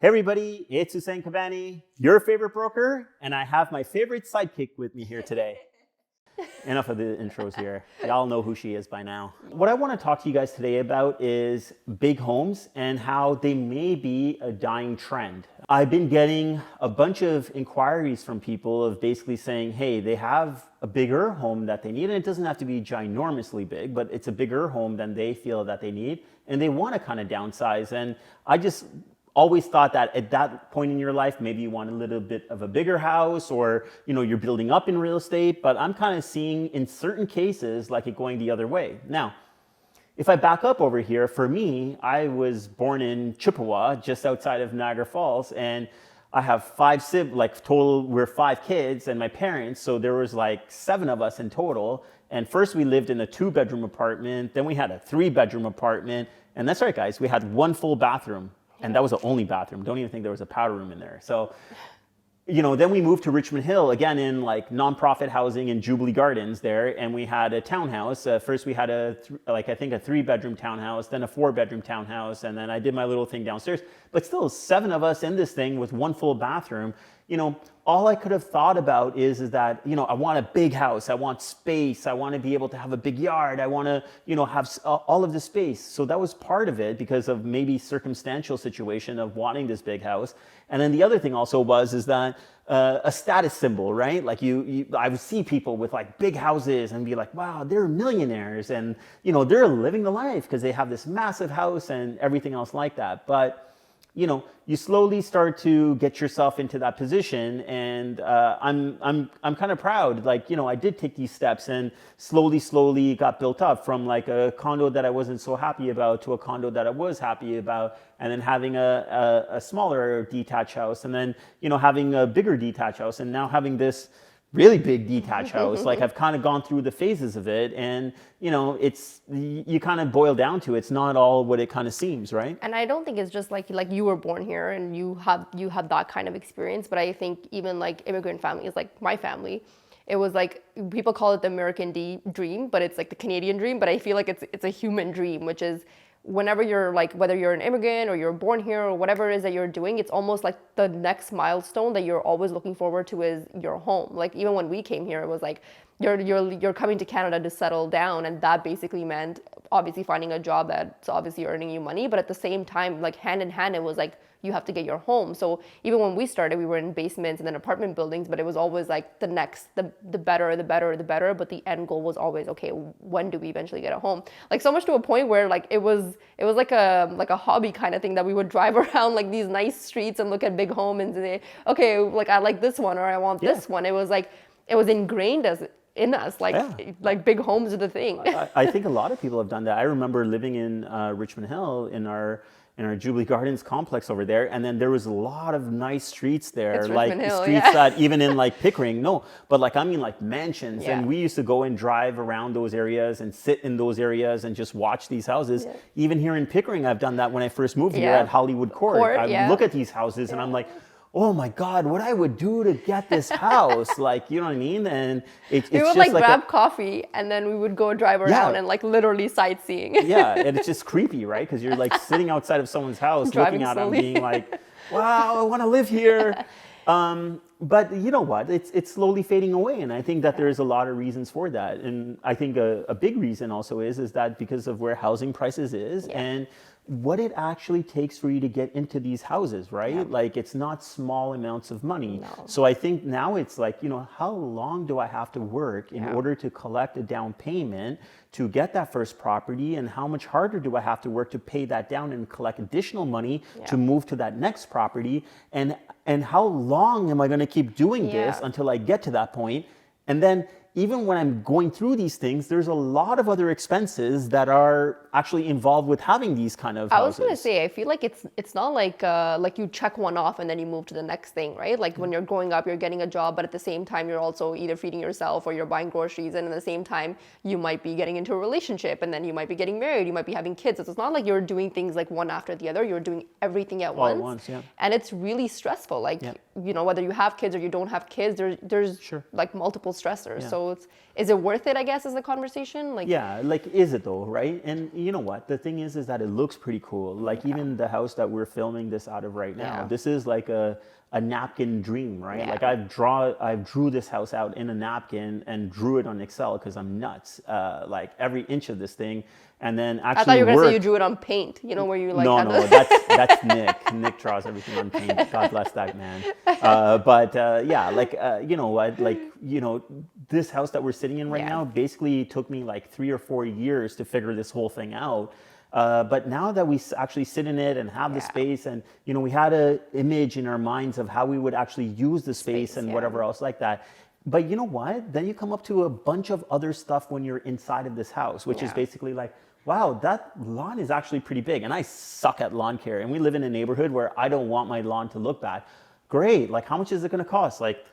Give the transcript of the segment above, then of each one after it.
Hey everybody, it's Aima Kabani, your favorite broker, and I have my favorite sidekick with me here today. Enough of the intros here. Y'all know who she is by now. What I want to talk to you guys today about is big homes and how they may be a dying trend. I've been getting a bunch of inquiries from people of basically saying, hey, they have a bigger home that they need, and it doesn't have to be ginormously big, but it's a bigger home than they feel that they need, and they want to kind of downsize. And I just always thought that at that point in your life, maybe you want a little bit of a bigger house, or you're building up in real estate, but I'm kind of seeing in certain cases like it going the other way. Now, if I back up over here, for me, I was born in Chippewa, just outside of Niagara Falls, and I have total, we're 5 kids and my parents, so there was like 7 of us in total. And first we lived in a 2-bedroom apartment, then we had a 3-bedroom apartment, and that's right guys, we had 1 full bathroom. And that was the only bathroom. Don't even think there was a powder room in there. So, then we moved to Richmond Hill, again in like nonprofit housing in Jubilee Gardens there. And we had a townhouse. First we had a 3-bedroom townhouse, then a 4-bedroom townhouse. And then I did my little thing downstairs. But still 7 of us in this thing with 1 full bathroom. All I could have thought about is that, I want a big house. I want space. I want to be able to have a big yard. I want to, have all of the space. So that was part of it because of maybe circumstantial situation of wanting this big house. And then the other thing also is that a status symbol, right? Like I would see people with like big houses and be like, wow, they're millionaires. And, they're living the life because they have this massive house and everything else like that. But you slowly start to get yourself into that position, and I'm kind of proud. Like, I did take these steps and slowly got built up from like a condo that I wasn't so happy about to a condo that I was happy about, and then having a smaller detached house, and then, having a bigger detached house, and now having this really big detached house. Like I've kind of gone through the phases of it, and you kind of boil down to it's not all what it kind of seems, right? And I don't think it's just like you were born here and you had that kind of experience, but I think even like immigrant families, like my family, it was like people call it the American dream, but it's like the Canadian dream. But I feel like it's a human dream, which is whenever you're like, whether you're an immigrant or you're born here or whatever it is that you're doing, it's almost like the next milestone that you're always looking forward to is your home. Like even when we came here, it was like you're coming to Canada to settle down, and that basically meant obviously finding a job that's obviously earning you money, but at the same time, like hand in hand, it was like you have to get your home. So even when we started, we were in basements and then apartment buildings, but it was always like the better, but the end goal was always, okay, when do we eventually get a home? Like so much to a point where like it was like a hobby kind of thing that we would drive around like these nice streets and look at big homes and say, okay, like I like this one or I want this one. It was like, it was ingrained in us, like big homes are the thing. I think a lot of people have done that. I remember living in Richmond Hill in our Jubilee Gardens complex over there, and then there was a lot of nice streets there, it's like streets that even in like Pickering, but like I mean like mansions, and we used to go and drive around those areas and sit in those areas and just watch these houses. Even here in Pickering, I've done that when I first moved here at Hollywood Court. I look at these houses and I'm like, oh my God, what I would do to get this house. Like, you know what I mean? And it's we would just like grab coffee and then we would go drive around and like literally sightseeing. And it's just creepy, right? Because you're like sitting outside of someone's house driving looking at slowly. them being like, wow, I want to live here. But you know what? It's slowly fading away. And I think that there's a lot of reasons for that. And I think a big reason also is that because of where housing prices is and what it actually takes for you to get into these houses, right? Like it's not small amounts of money. No. So I think now it's like, how long do I have to work in order to collect a down payment to get that first property, and how much harder do I have to work to pay that down and collect additional money to move to that next property, and how long am I going to keep doing this until I get to that point? And then even when I'm going through these things, there's a lot of other expenses that are actually involved with having these kind of houses. I was going to say, I feel like it's not like you check one off and then you move to the next thing, right? Like when you're growing up, you're getting a job, but at the same time, you're also either feeding yourself or you're buying groceries. And at the same time, you might be getting into a relationship, and then you might be getting married, you might be having kids. It's not like you're doing things like one after the other. You're doing everything at once. All at once, And it's really stressful. Like whether you have kids or you don't have kids, there's Sure. like multiple stressors. Yeah. So is it worth it, I guess, is the conversation? Like, yeah, like, is it though, right? And you know what? The thing is that it looks pretty cool. Like, even the house that we're filming this out of right now, Yeah. this is like a napkin dream, right? Yeah. Like, I drew this house out in a napkin and drew it on Excel because I'm nuts. Like, every inch of this thing, and then actually I thought you were going to say you worked. drew it on paint, where you like No, had no, the... that's Nick. Nick draws everything on paint. God bless that man. Yeah, like, you know what? Like, this house that we're sitting in right Yeah. now basically took me like 3 or 4 years to figure this whole thing out. But now that we actually sit in it and have the Yeah. space, and we had an image in our minds of how we would actually use the space and yeah. whatever else like that. But you know what? Then you come up to a bunch of other stuff when you're inside of this house, which is Yeah. basically like, wow, that lawn is actually pretty big. And I suck at lawn care. And we live in a neighborhood where I don't want my lawn to look bad. Great. Like, how much is it going to cost? Like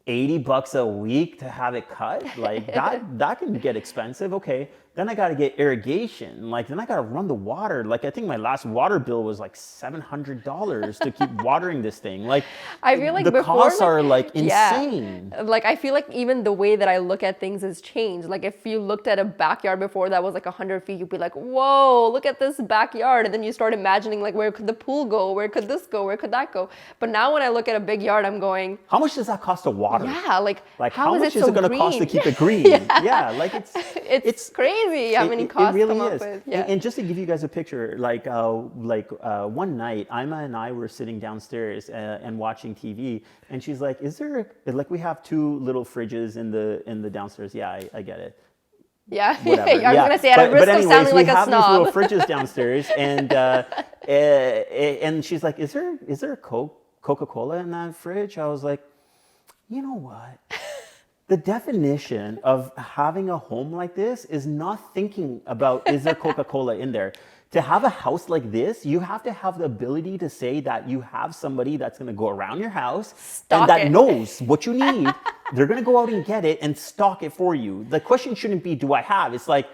$80 a week to have it cut? Like, that can get expensive. Okay. Then I got to get irrigation. Like, then I got to run the water. Like, I think my last water bill was like $700 to keep watering this thing. Like, I feel like the before, costs are like insane. Yeah. Like, I feel like even the way that I look at things has changed. Like, if you looked at a backyard before that was like 100 feet, you'd be like, whoa, look at this backyard. And then you start imagining, like, where could the pool go? Where could this go? Where could that go? But now when I look at a big yard, I'm going, How much does that cost to water? yeah, like how much is so it going to cost to green? keep it green? Yeah, like It's crazy how many costs it really come is. up with. Yeah. And just to give you guys a picture, like one night, Aima and I were sitting downstairs and watching TV, and she's like, "Is there like we have 2 little fridges in the downstairs?" Yeah, I get it. Yeah, Whatever. I was Yeah. gonna say at a risk of sounding like a we have these snob. little fridges downstairs, and she's like, "Is there a Coca-Cola in that fridge?" I was like, "You know what? The definition of having a home like this is not thinking about, is there Coca-Cola in there? To have a house like this, you have to have the ability to say that you have somebody that's going to go around your house Stock and that it. knows what you need. They're going to go out and get it and stock it for you. The question shouldn't be, do I have? It's like,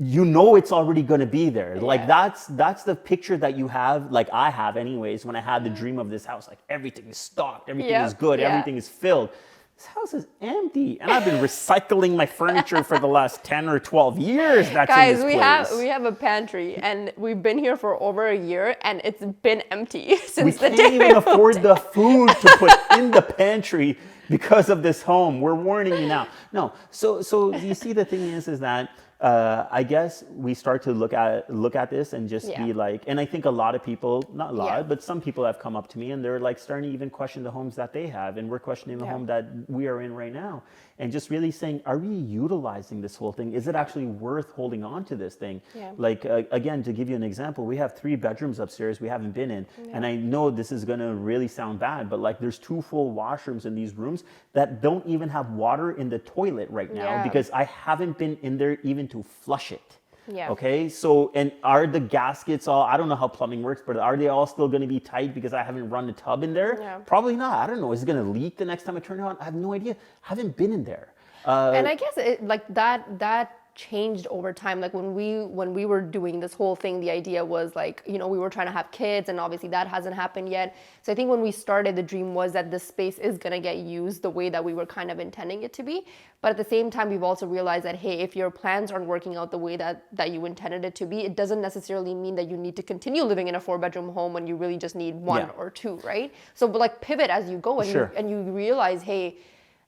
it's already going to be there. Yeah. Like, that's the picture that you have, like I have anyways, when I had the dream of this house. Like, everything is stocked, everything Yep, is good, yeah. everything is filled. This house is empty, and I've been recycling my furniture for the last 10 or 12 years. That's Guys, in we this place. have a pantry, and we've been here for over a year, and it's been empty since We the can't day even afford the food to put in the pantry because of this home. We're warning you now. No, so you see, the thing is that I guess we start to look at this and just Yeah. be like, and I think a lot of people, not a lot, Yeah. but some people have come up to me and they're like starting to even question the homes that they have, and we're questioning the Yeah. home that we are in right now, and just really saying, are we utilizing this whole thing? Is it actually worth holding on to this thing? Yeah. Like, again, to give you an example, we have 3 bedrooms upstairs we haven't been in, and I know this is gonna really sound bad, but like, there's 2 full washrooms in these rooms that don't even have water in the toilet right now Yeah. because I haven't been in there even to flush it. Yeah. Okay. So, and are the gaskets all, I don't know how plumbing works, but are they all still going to be tight because I haven't run the tub in there? Yeah. Probably not. I don't know. Is it going to leak the next time I turn it on? I have no idea. Haven't been in there. And I guess it, like that changed over time. Like when we were doing this whole thing, the idea was like, we were trying to have kids, and obviously that hasn't happened yet. So I think when we started, the dream was that this space is gonna get used the way that we were kind of intending it to be. But at the same time, we've also realized that, hey, if your plans aren't working out the way that you intended it to be, it doesn't necessarily mean that you need to continue living in a 4-bedroom home when you really just need 1 Yeah. or 2, right? So but like pivot as you go, and Sure. you realize, hey,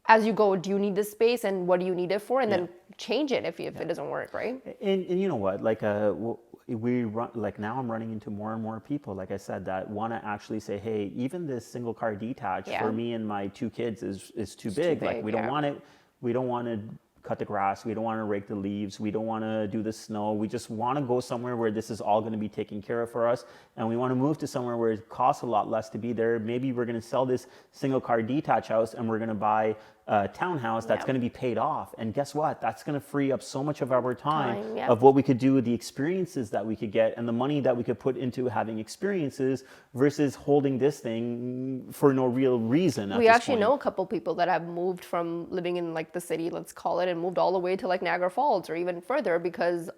as you go, do you need this space and what do you need it for? And then change it if it doesn't work, right? And you know what, like we run, like now I'm running into more and more people, like I said, that want to actually say, hey, even this single car detached Yeah. for me and my 2 kids is too big. Like, big, we don't yeah. want it. We don't want to cut the grass. We don't want to rake the leaves. We don't want to do the snow. We just want to go somewhere where this is all going to be taken care of for us. And we want to move to somewhere where it costs a lot less to be there. Maybe we're going to sell this single car detached house and we're going to buy a townhouse that's Yeah. going to be paid off. And guess what? That's going to free up so much of our time, yeah. of what we could do, the experiences that we could get, and the money that we could put into having experiences versus holding this thing for no real reason. We actually know a couple people that have moved from living in like the city, let's call it, and moved all the way to like Niagara Falls or even further because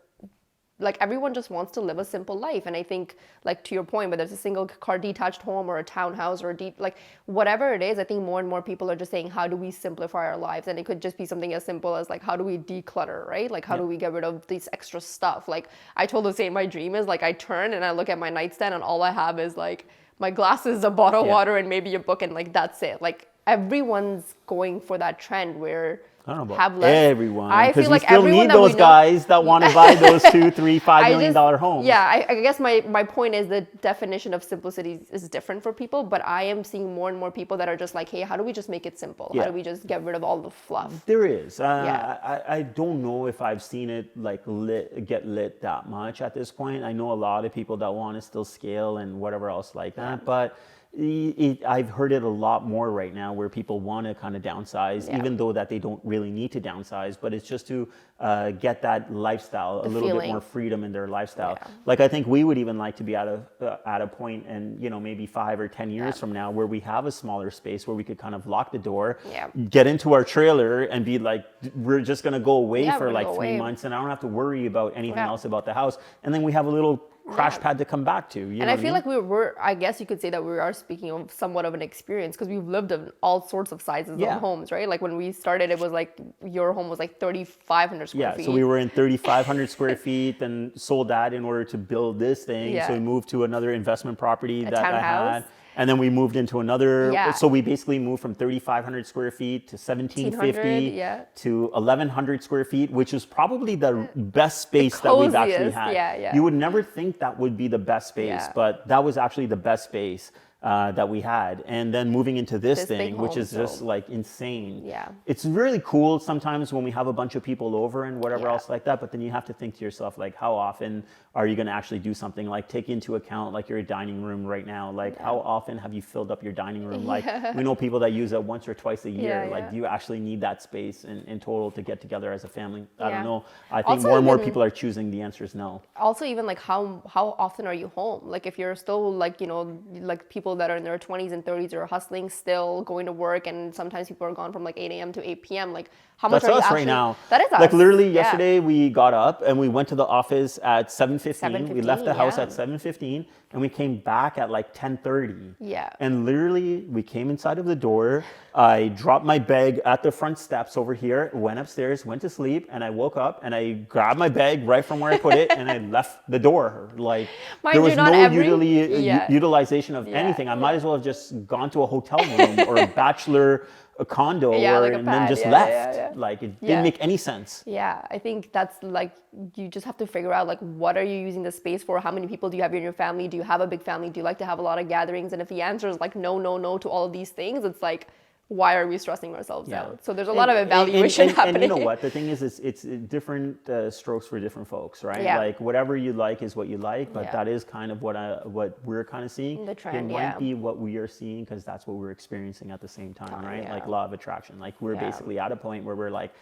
like everyone just wants to live a simple life. And I think, like to your point, whether it's a single car detached home or a townhouse or like whatever it is, I think more and more people are just saying, how do we simplify our lives? And it could just be something as simple as like, how do we declutter, right? Like, how do we get rid of this extra stuff? Like I told the same, my dream is like, I turn and I look at my nightstand and all I have is like my glasses, a bottle of water, and maybe a book, and like that's it. Like everyone's going for that trend where I don't know have about less. everyone, I because feel we like still everyone need that we those know- guys that want to buy those $2, $3, $5 million homes. Yeah, I guess my point is the definition of simplicity is different for people, but I am seeing more and more people that are just like, hey, how do we just make it simple? How do we just get rid of all the fluff? There is. I don't know if I've seen it like get lit that much at this point. I know a lot of people that want to still scale and whatever else like that, but I've heard it a lot more right now where people want to kind of downsize, even though that they don't really need to downsize, but it's just to get that lifestyle, a little bit more freedom in their lifestyle. Like I think we would even like to be at a point, and maybe 5 or 10 years from now, where we have a smaller space where we could kind of lock the door, get into our trailer, and be like, we're just gonna go away for like 3 months, and I don't have to worry about anything else about the house, and then we have a little crash pad to come back to. And I feel like we're, I guess you could say that we are speaking of somewhat of an experience, because we've lived in all sorts of sizes of homes, right? Like when we started, it was like your home was like 3,500 square feet. So we were in 3,500 square feet and sold that in order to build this thing. So we moved to another investment property that I had. And then we moved into another, so we basically moved from 3,500 square feet to 1,750 to 1,100 square feet, which is probably the best space that we've actually had. You would never think that would be the best space, but that was actually the best space that we had. And then moving into this thing, which is just like insane. It's really cool sometimes when we have a bunch of people over and whatever else like that, but then you have to think to yourself, like, how often are you going to actually do something? Like take into account like your dining room right now. Like how often have you filled up your dining room? Like we know people that use it once or twice a year. Like do you actually need that space in total to get together as a family? I don't know. I think also more and more people are choosing the answer is no. Also even like how often are you home? Like if you're still like, like people that are in their 20s and 30s are hustling, still going to work, and sometimes people are gone from like 8 a.m. to 8 p.m. Like how much That's are you us actually, right now. That is us. Like literally yesterday we got up and we went to the office at 7:15. We left the house at 7:15 and we came back at like 10:30. And literally we came inside of the door. I dropped my bag at the front steps over here, went upstairs, went to sleep, and I woke up and I grabbed my bag right from where I put it and I left the door. Like there was no utilization of anything. I might as well have just gone to a hotel room or a bachelor a condo and then just left. Like it didn't make any sense. I think that's like, you just have to figure out like, what are you using the space for? How many people do you have in your family? Do you have a big family? Do you like to have a lot of gatherings? And if the answer is like no to all of these things, it's like, why are we stressing ourselves out? So there's a lot of evaluation happening. And you know what? The thing is, it's different strokes for different folks, right? Like whatever you like is what you like, but that is kind of what we're kind of seeing. The trend, it might be what we are seeing because that's what we're experiencing at the same time, right? Like law of attraction. Like we're basically at a point where we're like,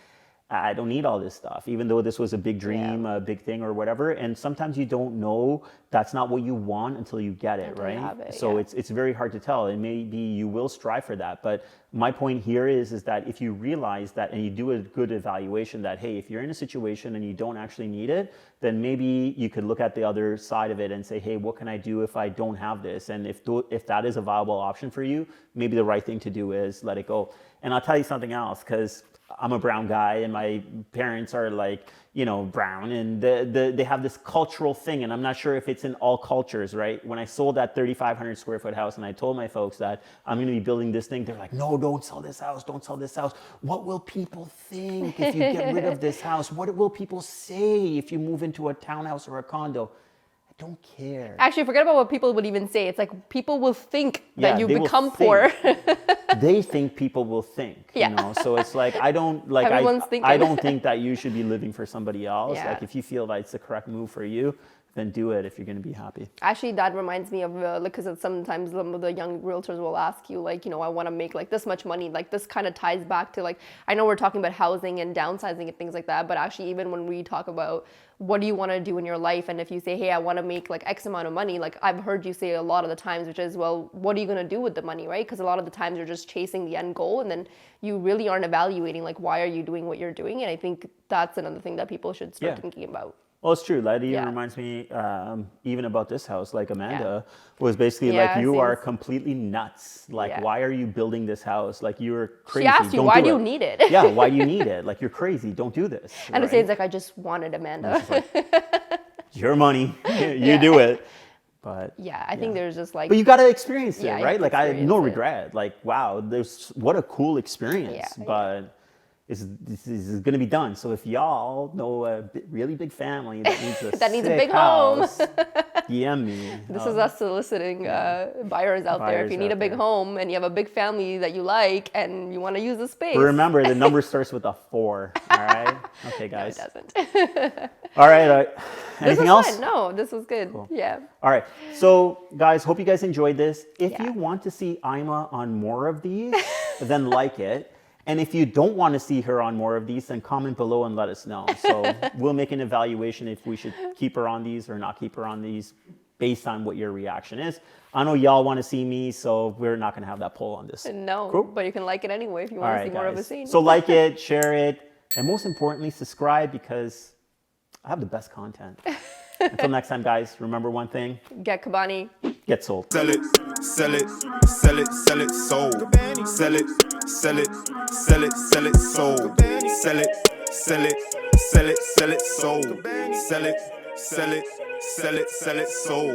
I don't need all this stuff, even though this was a big dream, a big thing or whatever. And sometimes you don't know that's not what you want until you get it, right? So it's very hard to tell. And maybe you will strive for that. But my point here is that if you realize that and you do a good evaluation that, hey, if you're in a situation and you don't actually need it, then maybe you could look at the other side of it and say, hey, what can I do if I don't have this? And if that is a viable option for you, maybe the right thing to do is let it go. And I'll tell you something else, because I'm a brown guy and my parents are like, brown, and they have this cultural thing, and I'm not sure if it's in all cultures, right? When I sold that 3,500 square foot house and I told my folks that I'm going to be building this thing, they're like, no, don't sell this house. Don't sell this house. What will people think if you get rid of this house? What will people say if you move into a townhouse or a condo? I don't care. Actually, forget about what people would even say. It's like people will think that you become poor. They think people will think, so it's like, I don't think that you should be living for somebody else. Like if you feel that it's the correct move for you, then do it if you're going to be happy. Actually, that reminds me of, because sometimes some of the young realtors will ask you, like, I want to make like this much money. Like this kind of ties back to like, I know we're talking about housing and downsizing and things like that, but actually even when we talk about what do you want to do in your life, and if you say, hey, I want to make like X amount of money, like I've heard you say a lot of the times, which is, well, what are you going to do with the money, right? Because a lot of the times you're just chasing the end goal, and then you really aren't evaluating like, why are you doing what you're doing? And I think that's another thing that people should start thinking about. Well, it's true. That even Yeah. reminds me, even about this house. Like Amanda was basically Yeah, like, "You are seems- completely nuts. Like, Yeah. why are you building this house? Like, you're crazy. She asked you, Don't why do do you it." need it? Yeah, why do you need it? Like, you're crazy. Don't do this. And right? Hussein's like, I just wanted Amanda. Your money. You do it. But Yeah, I think there's just like, But you got to experience it, Yeah, you right? have to Like I experience no it. regret. Like wow, there's what a cool experience. Yeah, But this is going to be done. So if y'all know a really big family that needs a That needs a sick big home. house, DM me. this is us soliciting buyers out there. If Buyers you need a out big there. home and you have a big family that you like and you want to use the space. But remember, the number starts with a 4. All right. Okay, No, guys. it doesn't. All right. This Anything was else? fun. No, this was good. Yeah. All right. So, guys, hope you guys enjoyed this. If Yeah. you want to see Aima on more of these, then like it. And if you don't want to see her on more of these, then comment below and let us know. So we'll make an evaluation if we should keep her on these or not keep her on these based on what your reaction is. I know y'all want to see me, so we're not going to have that poll on this. No, Cool. but you can like it anyway if you All want to right, see more of a guys. scene. So like it, share it, and most importantly, subscribe because I have the best content. Until next time, guys, remember one thing, Get Kabani. get sold. Sell it, sell it, sell it, sell it, sold. Sell it, sell it, sell it, sell it, sold. Sell it, sell it, sell it, sell it, sold. Sell it, sell it, sell it, sell it, sold.